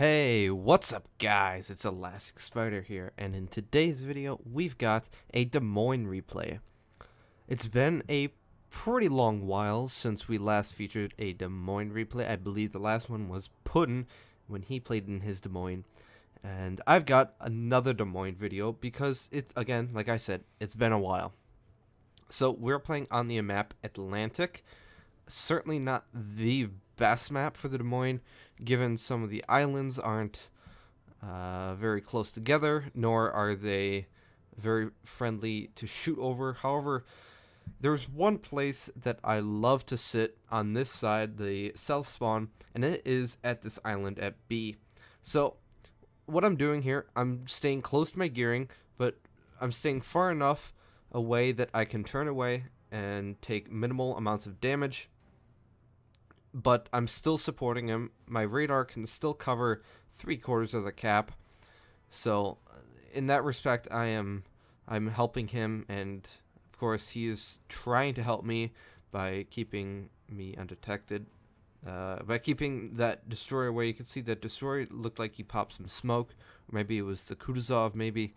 Hey, what's up guys? It's ElasticSpyder here, and in today's video, we've got a Des Moines replay. It's been a pretty long while since we last featured a Des Moines replay. I believe the last one was Puddin' when he played in his Des Moines. And I've got another Des Moines video because it's, again, like I said, it's been a while. So we're playing on the map Atlantic. Certainly not the best map for the Des Moines, given some of the islands aren't very close together, nor are they very friendly to shoot over. However, there's one place that I love to sit on this side, the south spawn, and it is at this island at B. So what I'm doing here, I'm staying close to my gearing, but I'm staying far enough away that I can turn away and take minimal amounts of damage, but I'm still supporting him. My radar can still cover 3/4 of the cap, so in that respect, I'm helping him, and of course he is trying to help me by keeping me undetected. By keeping that destroyer away. You can see that destroyer looked like he popped some smoke, or maybe it was the Kutuzov, maybe,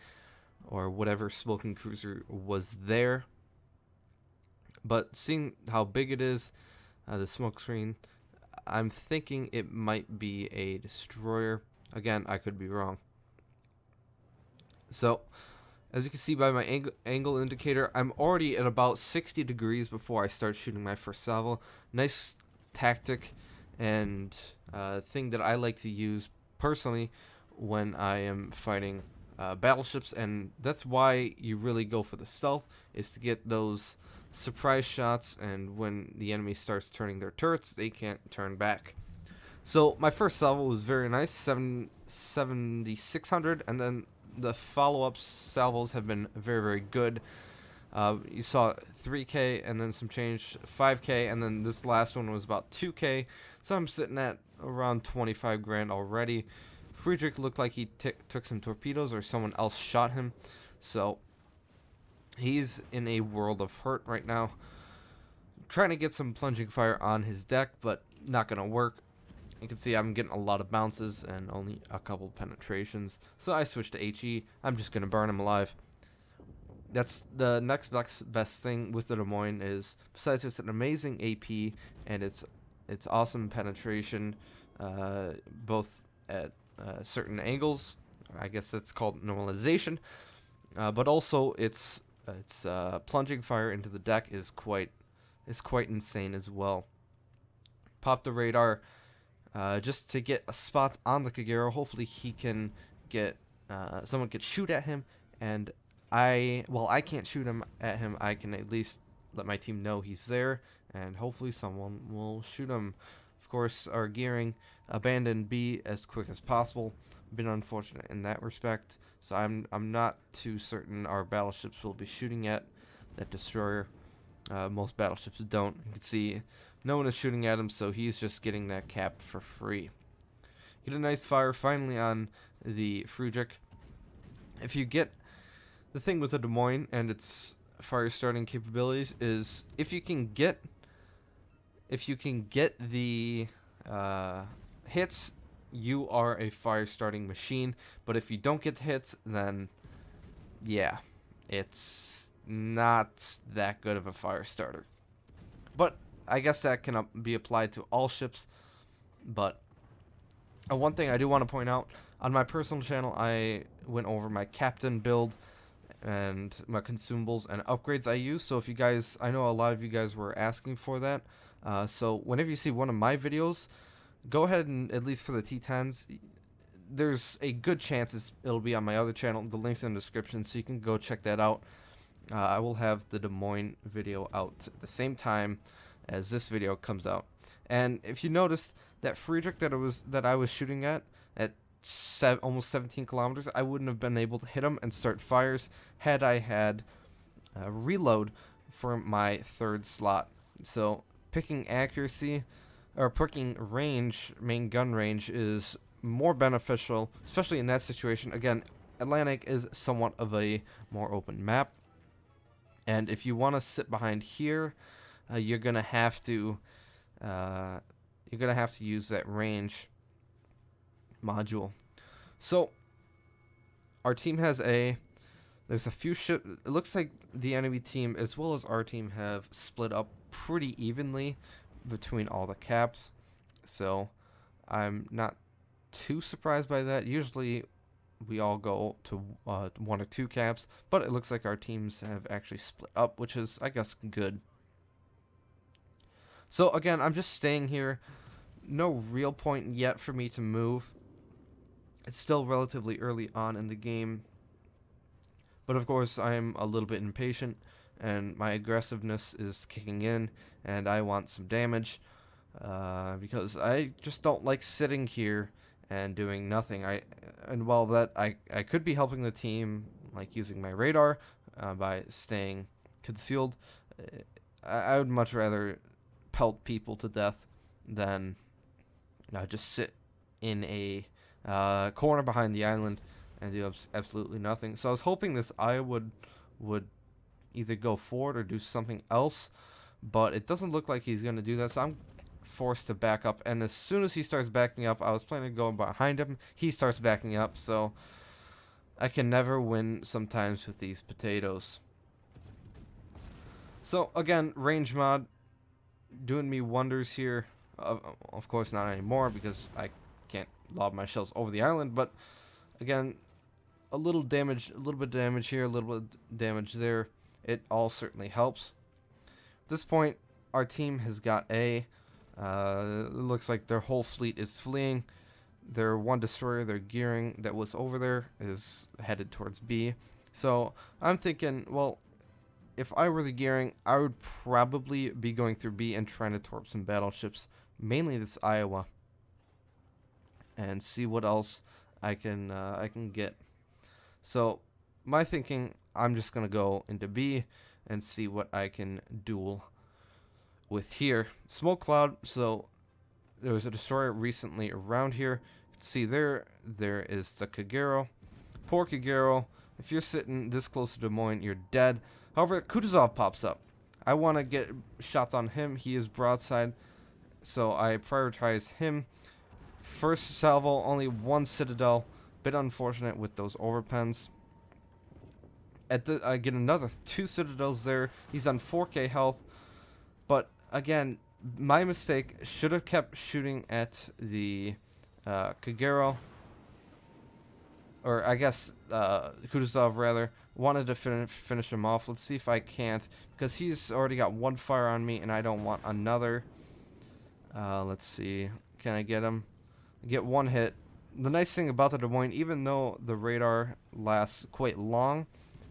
or whatever smoking cruiser was there. But seeing how big it is, the smoke screen, I'm thinking it might be a destroyer. Again, I could be wrong. So, as you can see by my angle indicator, I'm already at about 60 degrees before I start shooting my first salvo. Nice tactic and thing that I like to use personally when I am fighting battleships, and that's why you really go for the stealth, is to get those surprise shots, and when the enemy starts turning their turrets, they can't turn back. So my first salvo was very nice, 7,600, and then the follow-up salvos have been very, very good. You saw 3K and then some change, 5K, and then this last one was about 2K. So I'm sitting at around 25 grand already. Friedrich looked like he took some torpedoes, or someone else shot him. So he's in a world of hurt right now. Trying to get some plunging fire on his deck, but not going to work. You can see I'm getting a lot of bounces and only a couple penetrations. So I switched to HE. I'm just going to burn him alive. That's the next best thing with the Des Moines is, besides it's an amazing AP and it's awesome penetration, both at certain angles. I guess that's called normalization. But also its plunging fire into the deck is quite insane as well. Pop the radar just to get a spot on the Kagero. Hopefully he can get someone could shoot at him, and I can't shoot at him. I can at least let my team know he's there, and hopefully someone will shoot him. Of course, our gearing, abandon B as quick as possible. Been unfortunate in that respect, so I'm not too certain our battleships will be shooting at that destroyer. Most battleships don't. You can see no one is shooting at him, so he's just getting that cap for free. Get a nice fire finally on the Friedrich. If you get the thing with the Des Moines and its fire starting capabilities is if you can get the hits, you are a fire starting machine. But if you don't get the hits, then yeah, it's not that good of a fire starter. But I guess that can be applied to all ships. But one thing I do want to point out, on my personal channel, I went over my captain build and my consumables and upgrades I use. So if you guys, I know a lot of you guys were asking for that. So whenever you see one of my videos, go ahead and, at least for the T10s, there's a good chance it'll be on my other channel. The link's in the description, so you can go check that out. I will have the Des Moines video out at the same time as this video comes out. And if you noticed, that Friedrich that I was shooting at almost 17 kilometers, I wouldn't have been able to hit him and start fires had I had reload for my third slot. So picking accuracy or picking range, main gun range, is more beneficial, especially in that situation. Again, Atlantic is somewhat of a more open map, and if you want to sit behind here, you're gonna have to use that range module. So our team has A. There's a few ship. It looks like the enemy team as well as our team have split up pretty evenly between all the caps. So I'm not too surprised by that. Usually we all go to 1 or 2 caps, but it looks like our teams have actually split up, which is, I guess, good. So again, I'm just staying here. No real point yet for me to move. It's still relatively early on in the game. But of course, I'm a little bit impatient, and my aggressiveness is kicking in, and I want some damage, because I just don't like sitting here and doing nothing. And while that I could be helping the team, like using my radar, by staying concealed, I would much rather pelt people to death than just sit in a corner behind the island and do absolutely nothing. So I was hoping this eye would either go forward or do something else, but it doesn't look like he's going to do that, so I'm forced to back up. And as soon as he starts backing up, I was planning to go behind him. He starts backing up, so I can never win sometimes with these potatoes. So again, range mod doing me wonders here. Of course not anymore because I can't lob my shells over the island, but again, a little damage, a little bit of damage here, a little bit of damage there. It all certainly helps. At this point, our team has got A. It looks like their whole fleet is fleeing. Their one destroyer, their gearing that was over there, is headed towards B. So I'm thinking, well, if I were the gearing, I would probably be going through B and trying to torp some battleships, mainly this Iowa, and see what else I can get. So my thinking, I'm just gonna go into B and see what I can duel with here. Smoke cloud. So there was a destroyer recently around here. You can see there is the Kagero. Poor Kagero. If you're sitting this close to Des Moines, you're dead. However, Kutuzov pops up. I want to get shots on him. He is broadside, so I prioritize him. First salvo, only 1 citadel. Bit unfortunate with those overpens. I get another 2 citadels there. He's on 4k health, but again, my mistake. Should have kept shooting at the Kagero, or I guess Kutuzov rather. Wanted to finish him off. Let's see if I can't, because he's already got 1 fire on me and I don't want another. Let's see, can I get him? Get 1 hit. The nice thing about the Des Moines, even though the radar lasts quite long,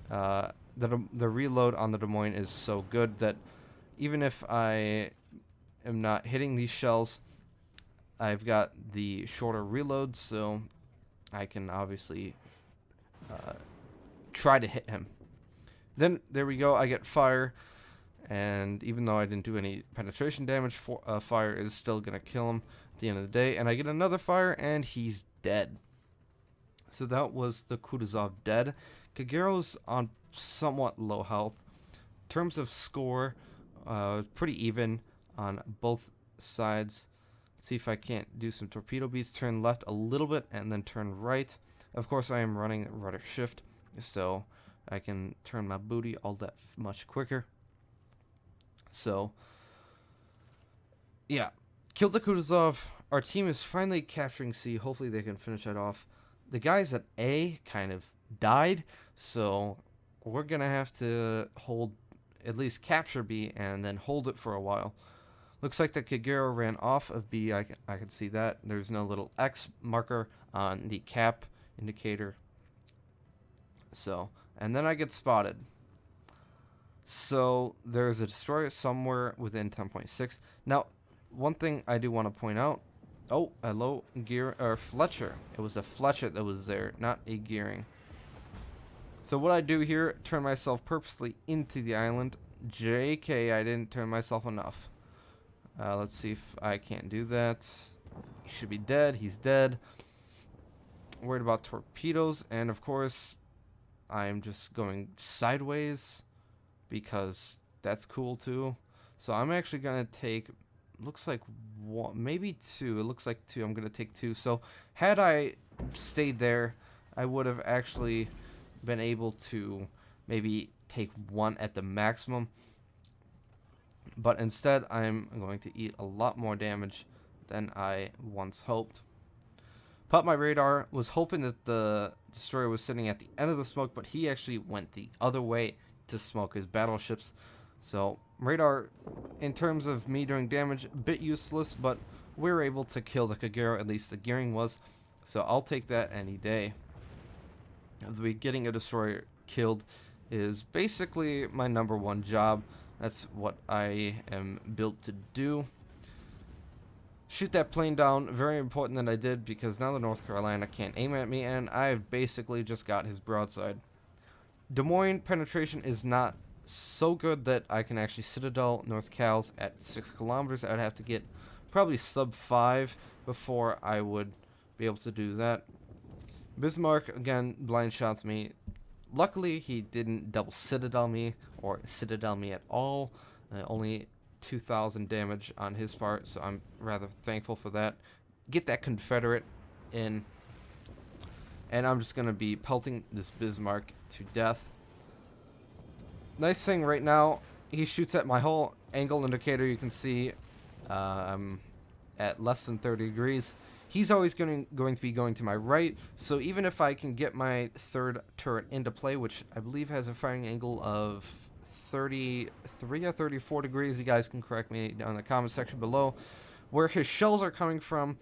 the reload on the Des Moines is so good that even if I am not hitting these shells, I've got the shorter reload, so I can obviously try to hit him. Then there we go, I get fire, and even though I didn't do any penetration damage, fire is still gonna kill him at the end of the day. And I get another fire, and he's dead. So that was the Kutuzov dead. Kagero's on somewhat low health. In terms of score, pretty even on both sides. Let's see if I can't do some torpedo beats. Turn left a little bit and then turn right. Of course, I am running rudder shift, so I can turn my booty all that much quicker. So, yeah, killed the Kutuzov. Our team is finally capturing C. Hopefully they can finish that off. The guys at A kind of died, so we're going to have to hold, at least capture B, and then hold it for a while. Looks like the Kagero ran off of B. I can see that. There's no little X marker on the cap indicator. So, and then I get spotted. So there's a destroyer somewhere within 10.6. Now, one thing I do want to point out. Oh, hello, Fletcher. It was a Fletcher that was there, not a gearing. So what I do here, turn myself purposely into the island. JK, I didn't turn myself enough. Let's see if I can't do that. He should be dead. He's dead. Worried about torpedoes, and of course, I'm just going sideways because that's cool too. So I'm actually gonna take looks like one, maybe two. It looks like two. I'm gonna take two. So had I stayed there, I would have actually been able to maybe take one at the maximum. But instead, I'm going to eat a lot more damage than I once hoped. Pop my radar, was hoping that the destroyer was sitting at the end of the smoke, but he actually went the other way to smoke his battleships. So radar, in terms of me doing damage, a bit useless, but we were able to kill the Kagero, at least the gearing was. So I'll take that any day. Getting a destroyer killed is basically my #1 job. That's what I am built to do. Shoot that plane down. Very important that I did, because now the North Carolina can't aim at me, and I've basically just got his broadside. Des Moines penetration is not so good that I can actually Citadel North Cal's at 6 kilometers. I'd have to get probably sub 5 before I would be able to do that. Bismarck, again, blind shots me. Luckily, he didn't double Citadel me or Citadel me at all. Only 2,000 damage on his part, so I'm rather thankful for that. Get that Confederate in, and I'm just going to be pelting this Bismarck to death. Nice thing right now, he shoots at my whole angle indicator. You can see I'm at less than 30 degrees. He's always going to be going to my right, so even if I can get my third turret into play, which I believe has a firing angle of 33 or 34 degrees, you guys can correct me down in the comment section below, where his shells are coming from.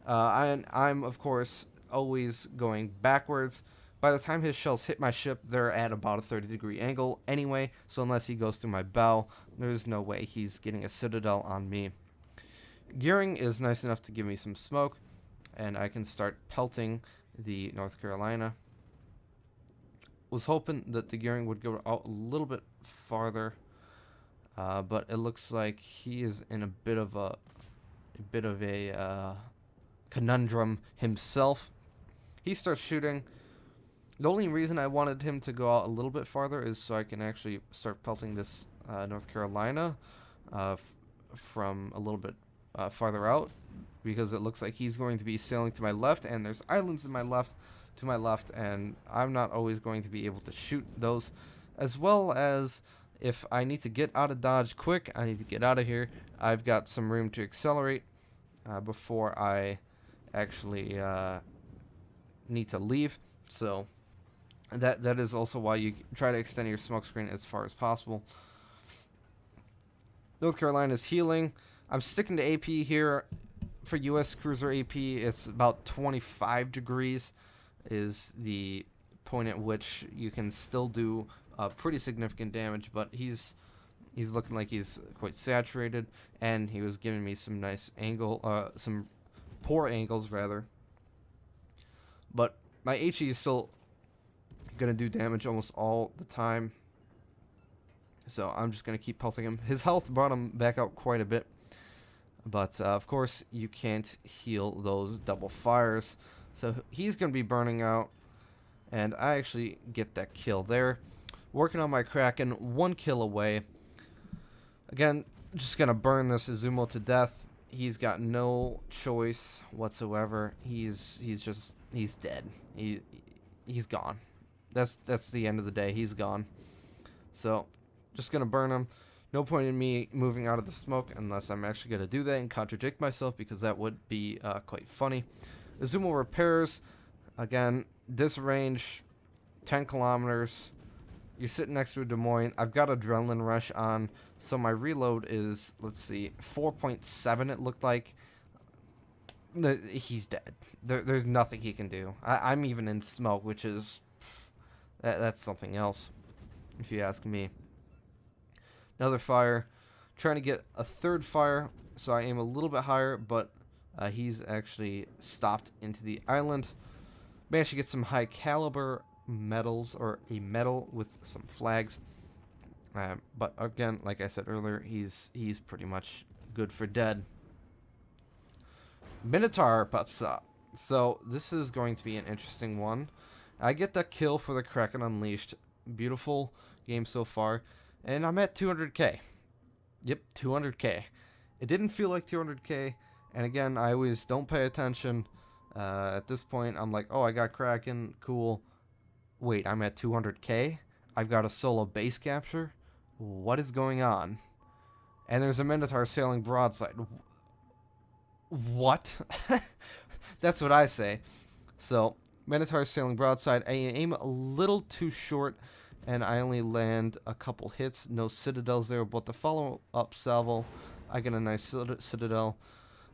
I'm of course always going backwards. By the time his shells hit my ship, they're at about a 30-degree angle anyway, so unless he goes through my bow, there's no way he's getting a Citadel on me. Gearing is nice enough to give me some smoke, and I can start pelting the North Carolina. Was hoping that the gearing would go out a little bit farther, but it looks like he is in a bit of a conundrum himself. He starts shooting. The only reason I wanted him to go out a little bit farther is so I can actually start pelting this North Carolina from a little bit farther out, because it looks like he's going to be sailing to my left, and there's islands to my left, and I'm not always going to be able to shoot those. As well as, if I need to get out of dodge quick, I need to get out of here, I've got some room to accelerate before I actually need to leave. So that is also why you try to extend your smoke screen as far as possible. North Carolina is healing. I'm sticking to AP here. For US cruiser AP, it's about 25 degrees is the point at which you can still do pretty significant damage, but he's looking like he's quite saturated, and he was giving me some nice angle, some poor angles rather. But my HE is still gonna do damage almost all the time, so I'm just gonna keep pelting him. His health brought him back out quite a bit, but of course you can't heal those double fires, so he's gonna be burning out, and I actually get that kill there. Working on my Kraken, 1 kill away. Again, just gonna burn this Izumo to death. He's got no choice whatsoever. He's dead. He's gone. That's the end of the day. He's gone. So just gonna burn him. No point in me moving out of the smoke unless I'm actually gonna do that and contradict myself, because that would be quite funny. Izumo repairs. Again, this range, 10 kilometers. You're sitting next to a Des Moines. I've got Adrenaline Rush on, so my reload is, let's see, 4.7 it looked like. He's dead. There's nothing he can do. I'm even in smoke, which is... that's something else, if you ask me. Another fire. Trying to get a third fire, so I aim a little bit higher, but he's actually stopped into the island. Managed to get some high caliber medals, or a medal with some flags. But again, like I said earlier, he's pretty much good for dead. Minotaur pops up. So this is going to be an interesting one. I get that kill for the Kraken Unleashed. Beautiful game so far. And I'm at 200k. Yep, 200k. It didn't feel like 200k, and again, I always don't pay attention. At this point, I'm like, oh, I got Kraken, cool. Wait, I'm at 200k? I've got a solo base capture? What is going on? And there's a Minotaur sailing broadside. What? That's what I say. So, Minotaur sailing broadside. I aim a little too short, and I only land a couple hits. No citadels there, but the follow-up salvo, I get a nice citadel.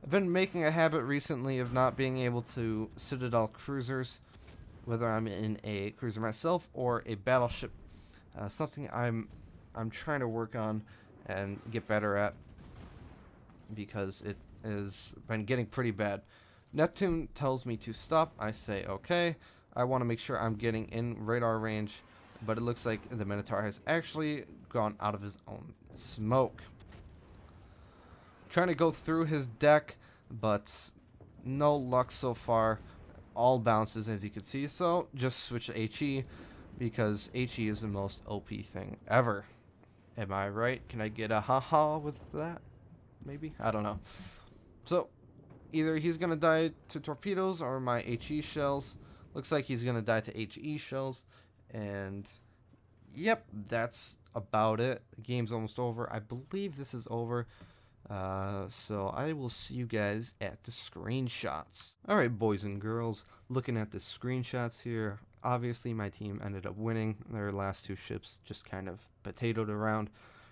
I've been making a habit recently of not being able to citadel cruisers, whether I'm in a cruiser myself or a battleship. Something I'm trying to work on and get better at, because it has been getting pretty bad. Neptune tells me to stop. I say okay. I want to make sure I'm getting in radar range, but it looks like the Minotaur has actually gone out of his own smoke. Trying to go through his deck, but no luck so far. All bounces, as you can see, so just switch to HE, because HE is the most OP thing ever. Am I right? Can I get a haha with that? Maybe? I don't know. So, either he's going to die to torpedoes or my HE shells. Looks like he's going to die to HE shells. And, yep, that's about it. The game's almost over. I believe this is over. So I will see you guys at the screenshots. Alright, boys and girls, looking at the screenshots here, obviously my team ended up winning. Their last two ships just kind of potatoed around.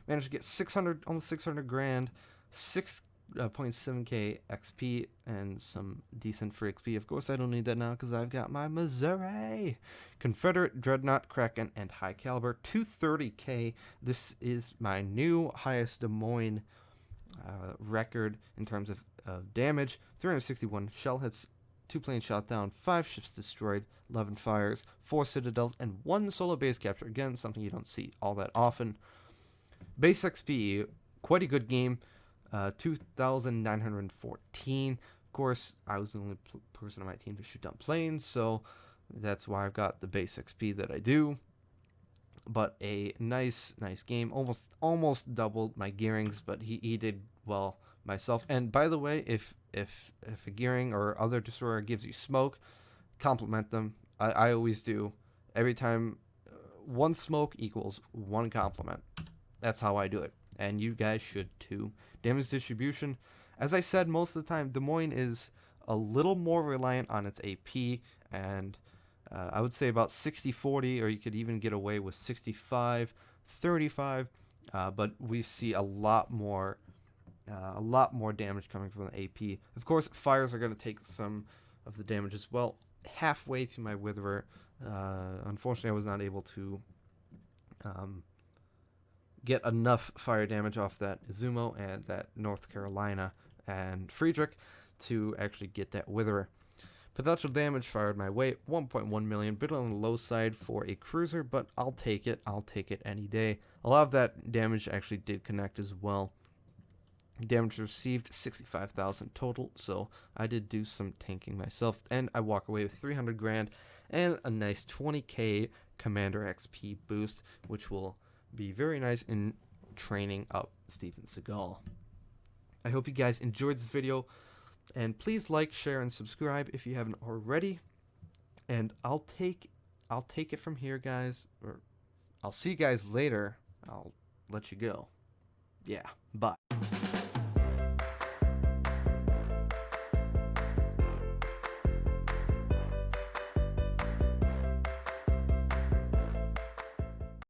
Managed to get 600, almost 600 grand, 6.7k XP, and some decent free XP. Of course, I don't need that now because I've got my Missouri. Confederate, Dreadnought, Kraken, and High Caliber, 230k. This is my new highest Des Moines record in terms of damage. 361 shell hits, 2 planes shot down, 5 ships destroyed, 11 fires, 4 citadels, and 1 solo base capture. Again, something you don't see all that often. Base XP, quite a good game. 2,914. Of course, I was the only person on my team to shoot down planes, so that's why I've got the base XP that I do. But a nice game. Almost doubled my gearings, but he did well myself. And by the way, if a gearing or other destroyer gives you smoke, compliment them. I always do. Every time, 1 smoke equals 1 compliment. That's how I do it. And you guys should too. Damage distribution. As I said, most of the time, Des Moines is a little more reliant on its AP, and I would say about 60-40, or you could even get away with 65-35, but we see a lot more damage coming from the AP. Of course, fires are going to take some of the damage as well. Halfway to my Witherer, unfortunately, I was not able to get enough fire damage off that Izumo and that North Carolina and Friedrich to actually get that Witherer. Potential damage fired my way, 1.1 million, bit on the low side for a cruiser, but I'll take it. I'll take it any day. A lot of that damage actually did connect as well. Damage received, 65,000 total, so I did do some tanking myself, and I walk away with 300 grand and a nice 20k Commander XP boost, which will be very nice in training up Steven Seagal. I hope you guys enjoyed this video. And please like, share, and subscribe if you haven't already. And I'll take it from here, guys. Or I'll see you guys later. I'll let you go. Yeah, bye.